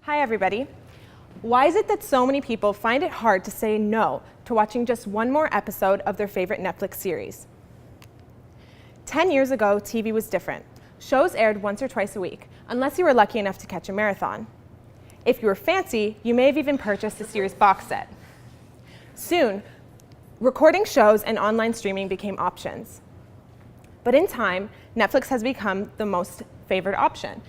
Hi, everybody. Why is it that so many people find it hard to say no to watching just one more episode of their favorite Netflix series? 10 years ago, TV was different. Shows aired once or twice a week, unless you were lucky enough to catch a marathon. If you were fancy, you may have even purchased a series box set. Soon, recording shows and online streaming became options. But in time, Netflix has become the most favored option.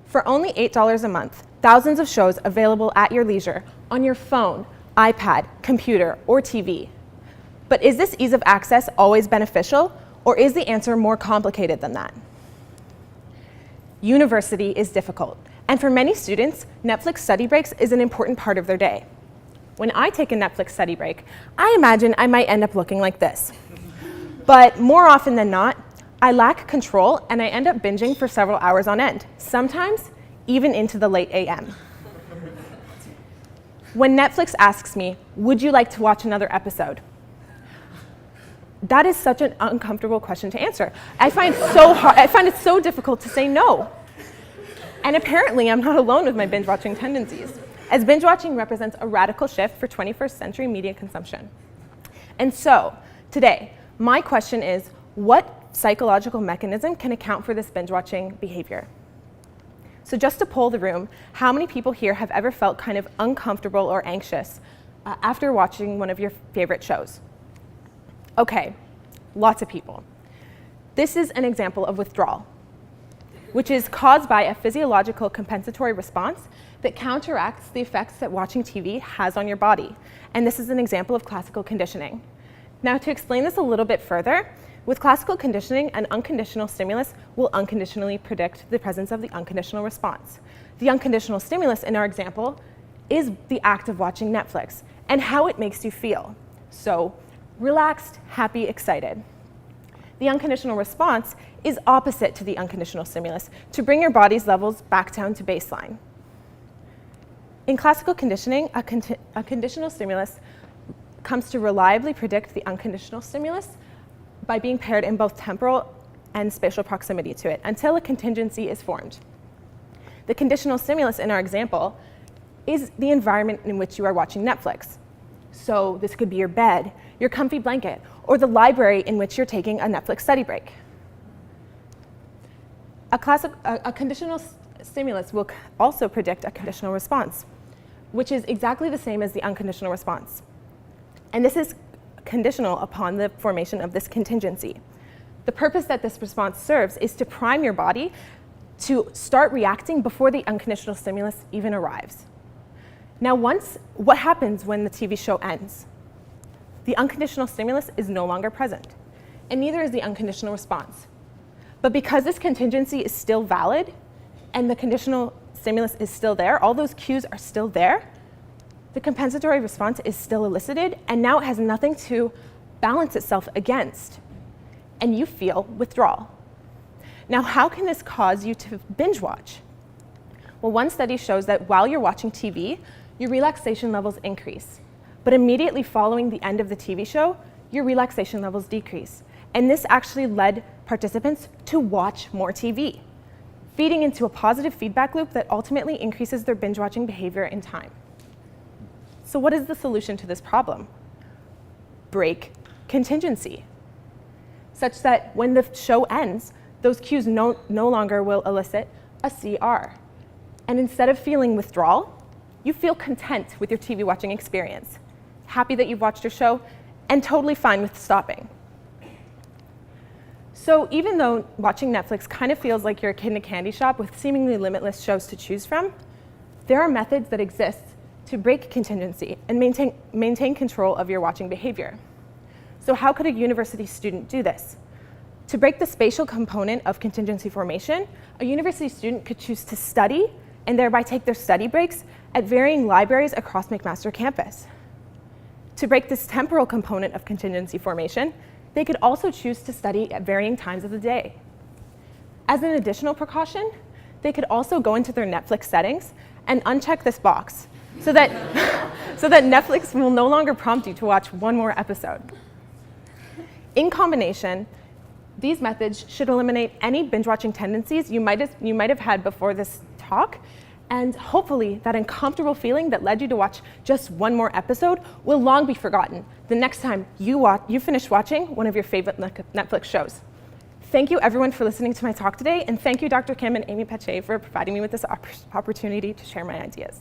For only $8 a month, thousands of shows available at your leisure on your phone, iPad, computer, or TV. But is this ease of access always beneficial, or is the answer more complicated than that? University is difficult, and for many students, Netflix study breaks is an important part of their day. When I take a Netflix study break, I imagine I might end up looking like this. But more often than not, I lack control and I end up binging for several hours on end, sometimes even into the late AM. When Netflix asks me, would you like to watch another episode? That is such an uncomfortable question to answer. I find it so difficult to say no. And apparently I'm not alone with my binge-watching tendencies, as binge-watching represents a radical shift for 21st century media consumption. And so, today, my question is, what psychological mechanism can account for this binge-watching behavior? So just to poll the room, how many people here have ever felt kind of uncomfortable or anxious after watching one of your favorite shows? Okay, lots of people. This is an example of withdrawal, which is caused by a physiological compensatory response that counteracts the effects that watching TV has on your body. And this is an example of classical conditioning. Now, to explain this a little bit further, with classical conditioning, an unconditional stimulus will unconditionally predict the presence of the unconditional response. The unconditional stimulus in our example is the act of watching Netflix and how it makes you feel. So, relaxed, happy, excited. The unconditional response is opposite to the unconditional stimulus to bring your body's levels back down to baseline. In classical conditioning, a conditional stimulus comes to reliably predict the unconditional stimulus by being paired in both temporal and spatial proximity to it until a contingency is formed. The conditional stimulus in our example is the environment in which you are watching Netflix. So this could be your bed, your comfy blanket, or the library in which you're taking a Netflix study break. A conditional stimulus will also predict a conditional response, which is exactly the same as the unconditional response. And this is conditional upon the formation of this contingency. The purpose that this response serves is to prime your body to start reacting before the unconditional stimulus even arrives. Now, what happens when the TV show ends? The unconditional stimulus is no longer present, and neither is the unconditional response. But because this contingency is still valid, and the conditional stimulus is still there, all those cues are still there, the compensatory response is still elicited, and now it has nothing to balance itself against, and you feel withdrawal. Now, how can this cause you to binge watch? Well, one study shows that while you're watching TV, your relaxation levels increase. But immediately following the end of the TV show, your relaxation levels decrease. And this actually led participants to watch more TV, feeding into a positive feedback loop that ultimately increases their binge-watching behavior in time. So what is the solution to this problem? Break contingency, such that when the show ends, those cues no longer will elicit a CR. And instead of feeling withdrawal, you feel content with your TV watching experience, happy that you've watched your show, and totally fine with stopping. So even though watching Netflix kind of feels like you're a kid in a candy shop with seemingly limitless shows to choose from, there are methods that exist to break contingency and maintain control of your watching behavior. So how could a university student do this? To break the spatial component of contingency formation, a university student could choose to study and thereby take their study breaks at varying libraries across McMaster campus. To break this temporal component of contingency formation, they could also choose to study at varying times of the day. As an additional precaution, they could also go into their Netflix settings and uncheck this box so that Netflix will no longer prompt you to watch one more episode. In combination, these methods should eliminate any binge-watching tendencies you might have had before this talk And hopefully that uncomfortable feeling that led you to watch just one more episode will long be forgotten the next time you finish watching one of your favorite Netflix shows. Thank you everyone for listening to my talk today, and thank you Dr. Kim and Amy Pache for providing me with this opportunity to share my ideas.